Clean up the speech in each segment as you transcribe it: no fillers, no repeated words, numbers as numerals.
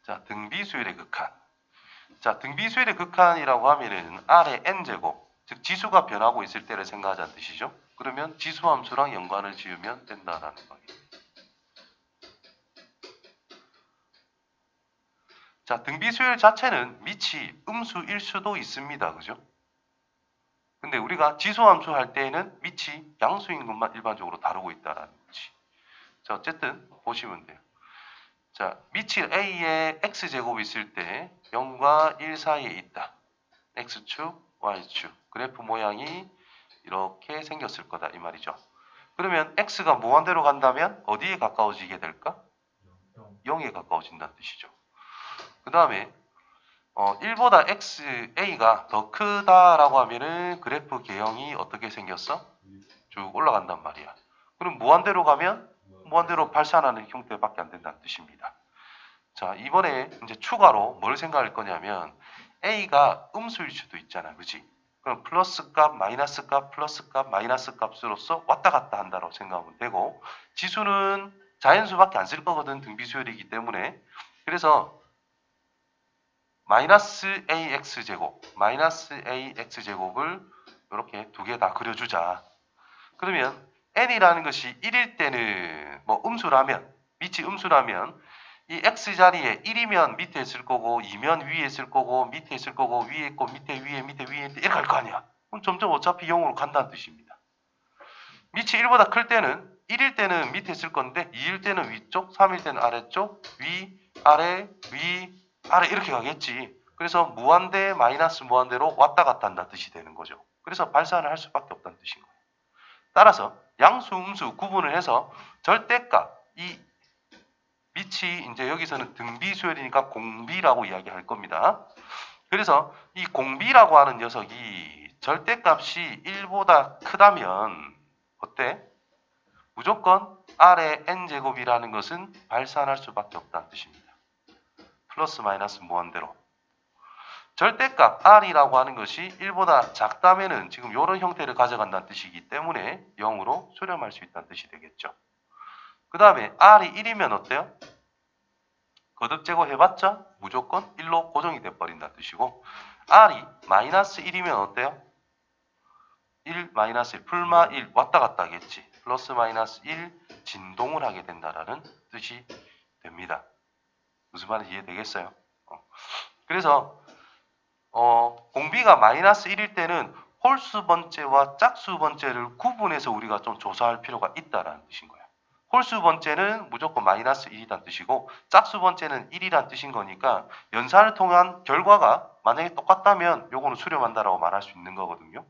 자, 등비수열의 극한. 자, 등비수열의 극한이라고 하면은 R의 n제곱, 즉 지수가 변하고 있을 때를 생각하자는 뜻이죠. 그러면 지수함수랑 연관을 지으면 된다라는 거예요. 자, 등비수열 자체는 밑이 음수일 수도 있습니다. 그죠? 근데 우리가 지수함수 할 때에는 밑이 양수인 것만 일반적으로 다루고 있다라는 거지. 자, 어쨌든 보시면 돼요. 자, 밑이 A에 X제곱이 있을 때 0과 1 사이에 있다. X축, Y축. 그래프 모양이 이렇게 생겼을 거다. 이 말이죠. 그러면 X가 무한대로 간다면 어디에 가까워지게 될까? 0에 가까워진다는 뜻이죠. 그 다음에 1보다 A가 더 크다라고 하면은 그래프 개형이 어떻게 생겼어? 쭉 올라간단 말이야. 그럼 무한대로 가면 무한대로 발산하는 형태밖에 안 된다는 뜻입니다. 자, 이번에 이제 추가로 뭘 생각할 거냐면 A가 음수일 수도 있잖아. 그지? 그럼 플러스 값, 마이너스 값, 플러스 값, 마이너스 값으로서 왔다 갔다 한다고 생각하면 되고 지수는 자연수밖에 안 쓸 거거든. 등비수열이기 때문에. 그래서 마이너스 AX제곱, 마이너스 AX제곱을 이렇게 두 개 다 그려주자. 그러면 n이라는 것이 1일 때는 뭐 음수라면, 밑이 음수라면 이 x자리에 1이면 밑에 있을 거고 2면 위에 있을 거고 밑에 있을 거고 위에 있고 밑에 위에 이렇게 갈 거 아니야. 그럼 점점 어차피 0으로 간다는 뜻입니다. 밑이 1보다 클 때는 1일 때는 밑에 있을 건데 2일 때는 위쪽, 3일 때는 아래쪽, 위, 아래, 이렇게 가겠지. 그래서 무한대 마이너스 무한대로 왔다 갔다 한다는 뜻이 되는 거죠. 그래서 발산을 할 수밖에 없다는 뜻인 거예요. 따라서 양수, 음수 구분을 해서 절대값, 이 밑이 이제 여기서는 등비수열이니까 공비라고 이야기할 겁니다. 그래서 이 공비라고 하는 녀석이 절대값이 1보다 크다면 어때? 무조건 R의 n제곱이라는 것은 발산할 수밖에 없다는 뜻입니다. 플러스 마이너스 무한대로. 절대값 R이라고 하는 것이 1보다 작다면은 지금 이런 형태를 가져간다는 뜻이기 때문에 0으로 수렴할 수 있다는 뜻이 되겠죠. 그 다음에 R이 1이면 어때요? 거듭 제곱해봤자 무조건 1로 고정이 돼버린다는 뜻이고 R이 마이너스 1이면 어때요? 1, 마이너스 1, 풀마 1 왔다 갔다 하겠지. 플러스 마이너스 1 진동을 하게 된다라는 뜻이 됩니다. 무슨 말인지 이해되겠어요? 그래서 공비가 마이너스 1일 때는 홀수 번째와 짝수 번째를 구분해서 우리가 좀 조사할 필요가 있다라는 뜻인 거예요. 홀수 번째는 무조건 마이너스 1이란 뜻이고 짝수 번째는 1이란 뜻인 거니까 연산을 통한 결과가 만약에 똑같다면 요거는 수렴한다라고 말할 수 있는 거거든요.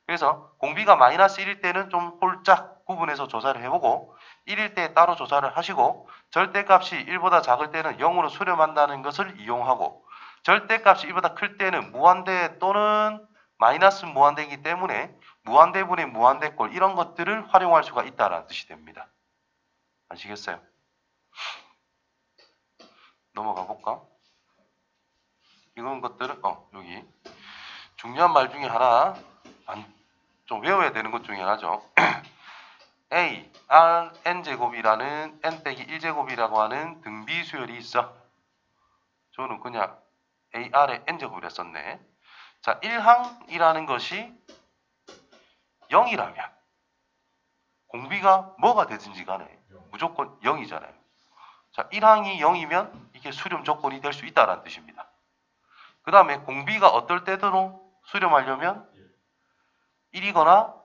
그래서 공비가 마이너스 1일 때는 좀 홀짝 구분해서 조사를 해보고 1일 때 따로 조사를 하시고 절대값이 1보다 작을 때는 0으로 수렴한다는 것을 이용하고 절대값이 1보다 클 때는 무한대 또는 마이너스 무한대이기 때문에 무한대분의 무한대꼴 이런 것들을 활용할 수가 있다는 뜻이 됩니다. 아시겠어요? 넘어가 볼까? 이런 것들은 여기 중요한 말 중에 하나 좀 외워야 되는 것 중에 하나죠. A, R, n제곱이라는 n 빼기 1제곱이라고 하는 등비수열이 있어. 저는 그냥 AR에 n제곱이라 썼네. 자, 1항이라는 것이 0이라면 공비가 뭐가 되든지 간에 무조건 0이잖아요. 자, 1항이 0이면 이게 수렴 조건이 될 수 있다는 뜻입니다. 그 다음에 공비가 어떨 때도 수렴하려면 1이거나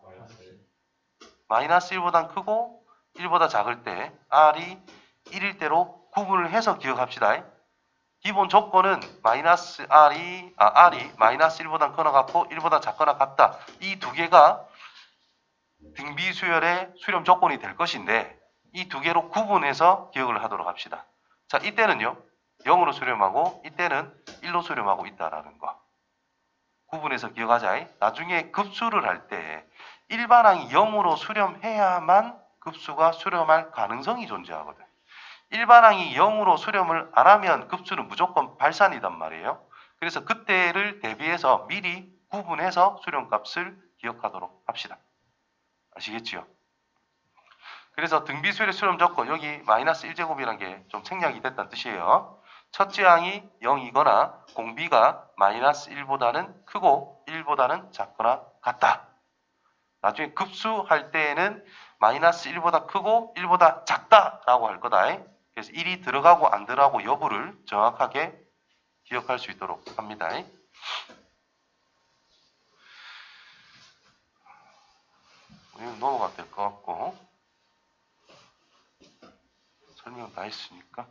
마이너스 1보다 크고 1보다 작을 때 R이 1일 때로 구분을 해서 기억합시다. 기본 조건은 마이너스 R이 마이너스 1보다 크거나 같고 1보다 작거나 같다. 이 두 개가 등비수열의 수렴 조건이 될 것인데 이 두 개로 구분해서 기억을 하도록 합시다. 자, 이때는요. 0으로 수렴하고 이때는 1로 수렴하고 있다라는 거. 구분해서 기억하자. 나중에 급수를 할 때 일반항이 0으로 수렴해야만 급수가 수렴할 가능성이 존재하거든. 일반항이 0으로 수렴을 안 하면 급수는 무조건 발산이단 말이에요. 그래서 그때를 대비해서 미리 구분해서 수렴값을 기억하도록 합시다. 아시겠지요? 그래서 등비수열의 수렴 조건 여기 마이너스 1제곱이라는 게 좀 생략이 됐다는 뜻이에요. 첫째 항이 0이거나 공비가 마이너스 1보다는 크고 1보다는 작거나 같다. 나중에 급수할 때에는 마이너스 1보다 크고 1보다 작다라고 할 거다. 그래서 1이 들어가고 안 들어가고 여부를 정확하게 기억할 수 있도록 합니다. 우리는 넘어가도 될 것 같고 설명 다 했으니까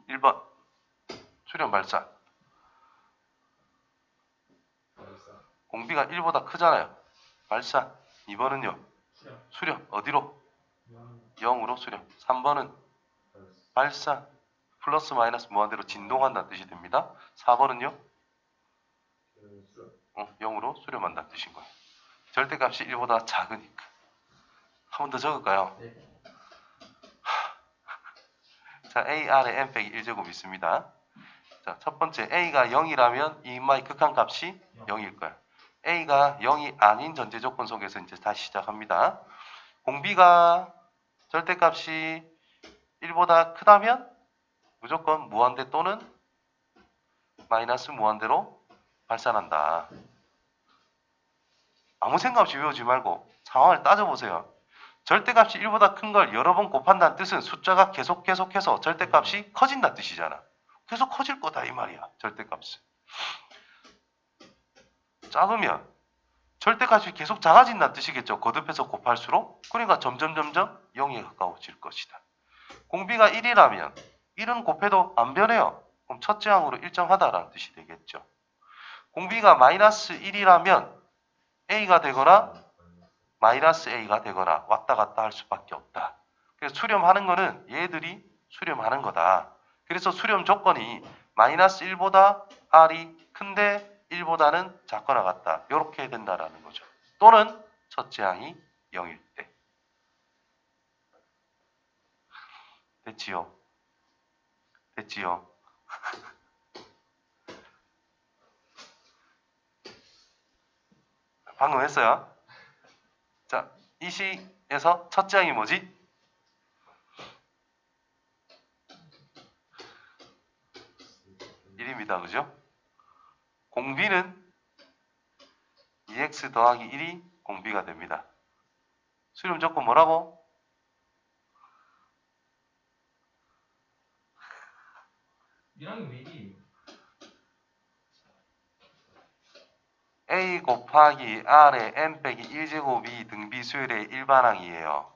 1번 수렴 발산 공비가 1보다 크잖아요. 발산 2번은요 수렴 어디로? 0으로 수렴 3번은 발산 플러스 마이너스 무한대로 진동한다는 뜻이 됩니다. 4번은요 0으로 수렴한다는 뜻인 거예요. 절대값이 1보다 작으니까. 한 번 더 적을까요? 네. 자, a 아래 n 빼기 1제곱 있습니다. 자, 첫 번째 a가 0이라면 이 인마의 극한값이 0일 거야. a가 0이 아닌 전제 조건 속에서 이제 다시 시작합니다. 공비가 절대값이 1보다 크다면 무조건 무한대 또는 마이너스 무한대로 발산한다. 아무 생각 없이 외우지 말고 상황을 따져보세요. 절대값이 1보다 큰 걸 여러 번 곱한다는 뜻은 숫자가 계속해서 절대값이 커진다는 뜻이잖아. 계속 커질 거다 이 말이야. 절대값은. 작으면 절대값이 계속 작아진다는 뜻이겠죠. 거듭해서 곱할수록. 그러니까 점점 0에 가까워질 것이다. 공비가 1이라면 1은 곱해도 안 변해요. 그럼 첫째 항으로 일정하다라는 뜻이 되겠죠. 공비가 마이너스 1이라면 a가 되거나 마이너스 a가 되거나 왔다 갔다 할 수밖에 없다. 그래서 수렴하는 거는 얘들이 수렴하는 거다. 그래서 수렴 조건이 마이너스 1보다 r이 큰데 1보다는 작거나 같다. 이렇게 된다라는 거죠. 또는 첫째 항이 0일 때. 됐지요? 됐지요? 방금 했어요. 자, 이 시에서 첫째 항이 뭐지? 1입니다. 그죠? 공비는 2x 더하기 1이 공비가 됩니다. 수렴 조건 뭐라고? 이랑이 왜 1이에요? a 곱하기 r의 n 빼기 1제곱이 등비수열의 일반항이에요.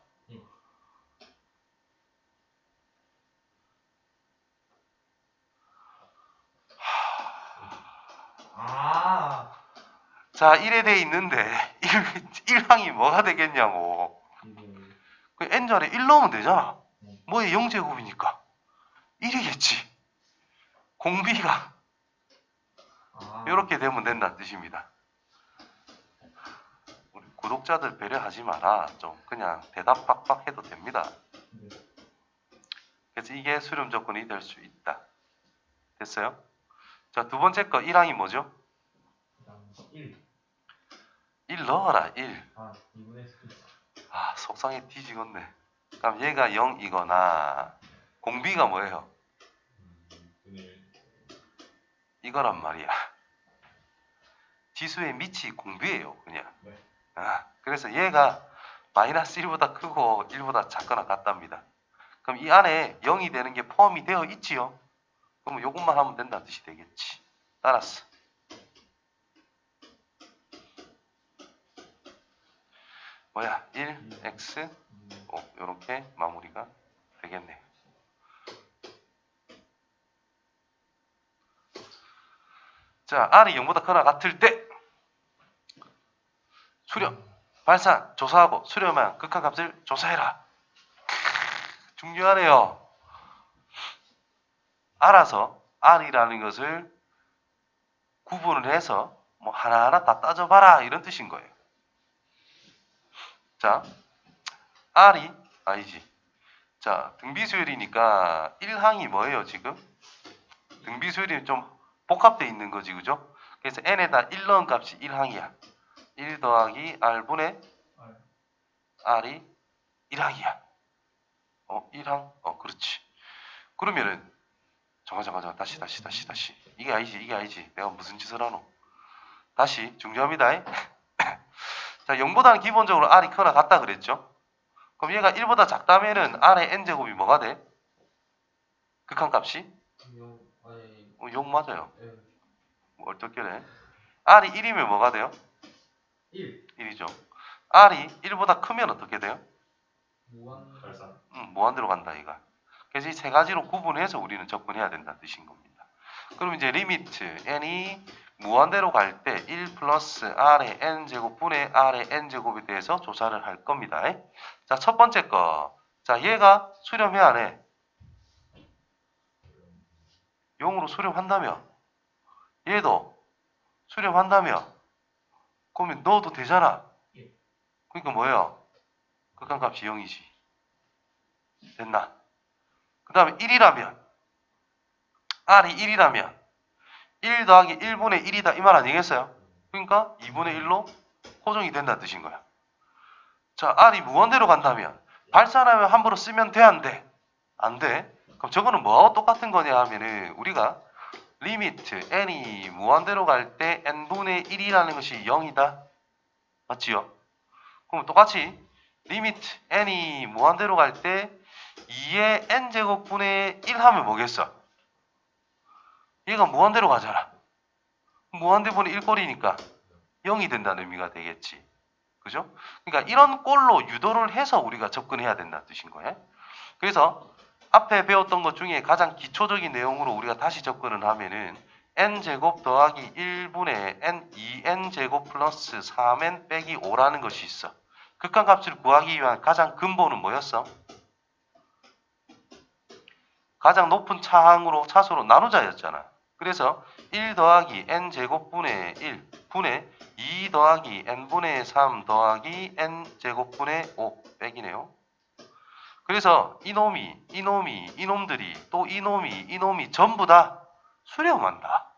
자, 1에 돼 있는데 1항이 뭐가 되겠냐고. 그 n절에 1 넣으면 되잖아. 뭐에 0제곱이니까 1이겠지. 공비가 이렇게 되면 된다는 뜻입니다. 우리 구독자들 배려하지 마라. 좀 그냥 대답 팍팍 해도 됩니다. 그래서 이게 수렴 조건이 될 수 있다. 됐어요? 자, 두 번째 거 1항이 뭐죠? 1. 1 넣어라. 1. 2분의 1. 속상해 뒤지겠네. 그럼 얘가 0이거나 공비가 뭐예요? 이거란 말이야. 지수의 밑이 공비예요. 그냥. 네. 그래서 얘가 마이너스 1보다 크고 1보다 작거나 같답니다. 그럼 이 안에 0이 되는 게 포함이 되어 있지요. 그럼 이것만 하면 된다는 뜻이 되겠지. 따랐어. 뭐야? 1, x, 5 이렇게 마무리가 되겠네요. 자, r이 0보다 크거나 같을 때 수렴, 발산, 조사하고 수렴한 극한값을 조사해라. 중요하네요. 알아서 r이라는 것을 구분을 해서 뭐 하나하나 다 따져봐라 이런 뜻인 거예요. 자, r이 아니지. 자, 등비수열이니까 1항이 뭐예요 지금? 등비수열이 좀 복합되어 있는 거지, 그죠? 그래서 n에다 1 넣은 값이 1항이야. 1 더하기 r분의 r이 1항이야. 1항? 그렇지. 그렇지. 그러면은 잠깐 다시. 이게 아니지. 내가 무슨 짓을 하노? 다시 중요합니다. 자, 0보다는 기본적으로 R이 크거나 같다 그랬죠? 그럼 얘가 1보다 작다면은 R의 N제곱이 뭐가 돼? 극한값이? 아니 0 맞아요. 예, 얼떨결에. R이 1이면 뭐가 돼요? 1 1이죠. R이 1보다 크면 어떻게 돼요? 무한 발산 무한대로 간다 이가. 그래서 이 세 가지로 구분해서 우리는 접근해야 된다는 뜻인 겁니다. 그럼 이제 리미트 n이 무한대로 갈 때 1 플러스 r의 n제곱 분의 r의 n제곱에 대해서 조사를 할 겁니다. 자, 첫 번째 거. 자, 얘가 수렴해 안 해? 0으로 수렴한다며? 얘도 수렴한다며? 그러면 넣어도 되잖아. 예. 그러니까 뭐예요? 극한값이 0이지. 됐나? 그 다음에 1이라면 R이 1이라면 1 더하기 1분의 1이다 이 말 아니겠어요? 그러니까 2분의 1로 고정이 된다는 뜻인 거야. 자, R이 무한대로 간다면 발산하면 함부로 쓰면 돼 안 돼? 안 돼. 그럼 저거는 뭐하고 똑같은 거냐 하면은 우리가 리미트 n이 무한대로 갈 때 n분의 1이라는 것이 0이다. 맞지요? 그럼 똑같이 리미트 n이 무한대로 갈 때 2의 n제곱분의 1 하면 뭐겠어? 얘가 무한대로 가잖아. 무한대분의 1꼴이니까 0이 된다는 의미가 되겠지. 그죠? 그러니까 이런 꼴로 유도를 해서 우리가 접근해야 된다는 뜻인 거예요. 그래서 앞에 배웠던 것 중에 가장 기초적인 내용으로 우리가 다시 접근을 하면은 n제곱 더하기 1분의 n 2n제곱 플러스 3n 빼기 5라는 것이 있어. 극한값을 구하기 위한 가장 근본은 뭐였어? 가장 높은 차수로 나누자였잖아. 그래서 1 더하기 n제곱분의 1 분의 2 더하기 n분의 3 더하기 n제곱분의 5 빼기네요. 그래서 이놈들이 또 이놈이 전부 다 수렴한다.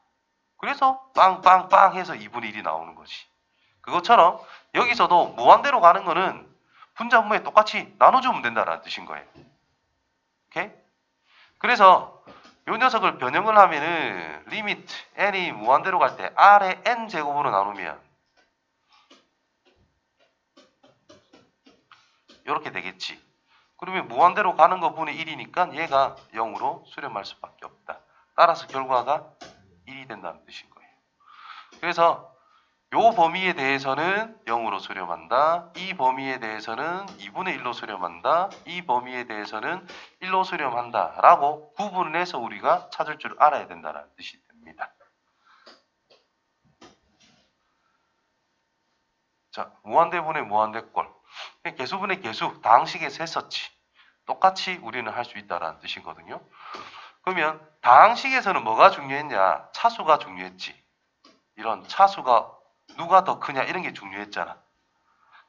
그래서 빵빵빵 해서 2분의 1이 나오는 거지. 그것처럼 여기서도 무한대로 가는 거는 분자분모에 똑같이 나눠주면 된다는 뜻인 거예요. 오케이? 그래서 요 녀석을 변형을 하면은 리미트 n이 무한대로 갈 때 r의 n 제곱으로 나누면 이렇게 되겠지. 그러면 무한대로 가는 거 분의 1이니까 얘가 0으로 수렴할 수밖에 없다. 따라서 결과가 1이 된다는 뜻인 거예요. 그래서 요 범위에 대해서는 0으로 수렴한다. 이 범위에 대해서는 2분의 1로 수렴한다. 이 범위에 대해서는 1로 수렴한다. 라고 구분을 해서 우리가 찾을 줄 알아야 된다는 뜻이 됩니다. 자, 무한대분의 무한대꼴. 개수분의 개수, 다항식에서 했었지. 똑같이 우리는 할 수 있다는 뜻이거든요. 그러면 다항식에서는 뭐가 중요했냐? 차수가 중요했지. 이런 차수가 누가 더 크냐 이런 게 중요했잖아.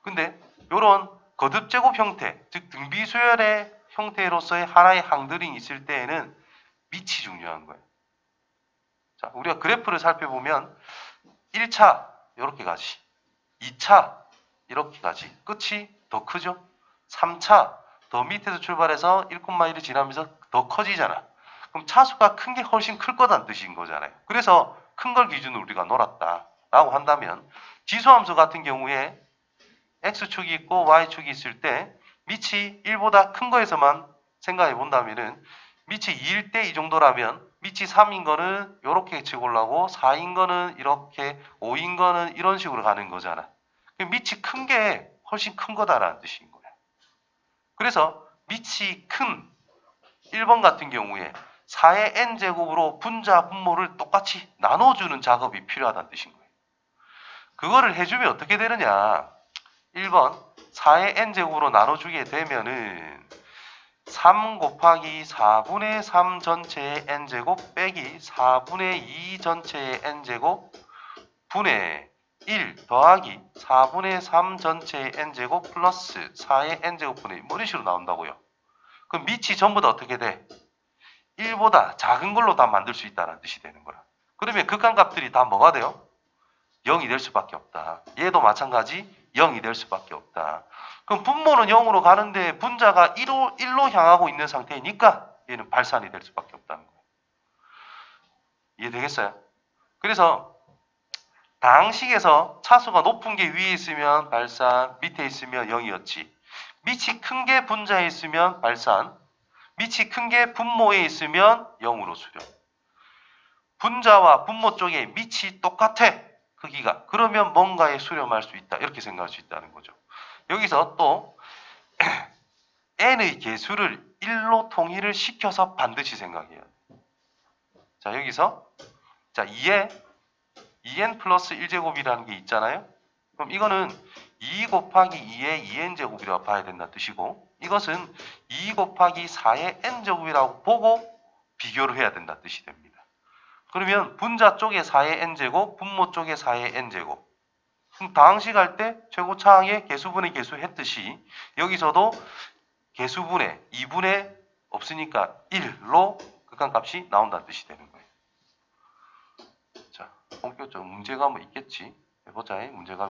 근데 이런 거듭제곱 형태, 즉 등비수열의 형태로서의 하나의 항들이 있을 때에는 밑이 중요한 거예요. 자, 우리가 그래프를 살펴보면 1차 이렇게 가지, 2차 이렇게 가지, 끝이 더 크죠? 3차 더 밑에서 출발해서 1,1을 지나면서 더 커지잖아. 그럼 차수가 큰 게 훨씬 클 거다는 뜻인 거잖아요. 그래서 큰 걸 기준으로 우리가 놀았다라고 한다면 지수함수 같은 경우에 x축이 있고 y축이 있을 때 밑이 1보다 큰 거에서만 생각해 본다면은 밑이 2일 때 이 정도라면 밑이 3인 거는 이렇게 치고려고 4인 거는 이렇게 5인 거는 이런 식으로 가는 거잖아. 밑이 큰 게 훨씬 큰 거다라는 뜻인 거야. 그래서 밑이 큰 1번 같은 경우에 4의 n제곱으로 분자 분모를 똑같이 나눠주는 작업이 필요하다는 뜻인 거예요. 그거를 해주면 어떻게 되느냐. 1번 4의 n제곱으로 나눠주게 되면은 3 곱하기 4분의 3 전체의 n제곱 빼기 4분의 2 전체의 n제곱 분의 1 더하기 4분의 3 전체의 n제곱 플러스 4의 n제곱분의 1 이런 식으로 나온다고요. 그럼 밑이 전부 다 어떻게 돼? 1보다 작은 걸로 다 만들 수 있다는 뜻이 되는 거야. 그러면 극한값들이 다 뭐가 돼요? 0이 될 수밖에 없다. 얘도 마찬가지 0이 될 수밖에 없다. 그럼 분모는 0으로 가는데 분자가 1로 향하고 있는 상태이니까 얘는 발산이 될 수밖에 없다는 거예요. 이해되겠어요? 그래서 다항식에서 차수가 높은 게 위에 있으면 발산, 밑에 있으면 0이었지. 밑이 큰 게 분자에 있으면 발산, 밑이 큰 게 분모에 있으면 0으로 수렴. 분자와 분모 쪽에 밑이 똑같아, 크기가. 그러면 뭔가에 수렴할 수 있다. 이렇게 생각할 수 있다는 거죠. 여기서 또 n의 개수를 1로 통일을 시켜서 반드시 생각해야 돼. 자, 여기서 자 2n 플러스 1제곱이라는 게 있잖아요. 그럼 이거는 2 곱하기 2의 2n제곱이라고 봐야 된다는 뜻이고, 이것은 2 곱하기 4의 n제곱이라고 보고 비교를 해야 된다는 뜻이 됩니다. 그러면 분자 쪽에 4의 n제곱, 분모 쪽에 4의 n제곱. 그럼 다항식 할 때 최고차항의 개수분의 개수 했듯이 여기서도 개수분의 2분의 없으니까 1로 극한값이 나온다는 뜻이 되는 거예요. 자, 본격적으로 문제가 뭐 있겠지. 해보자. 문제가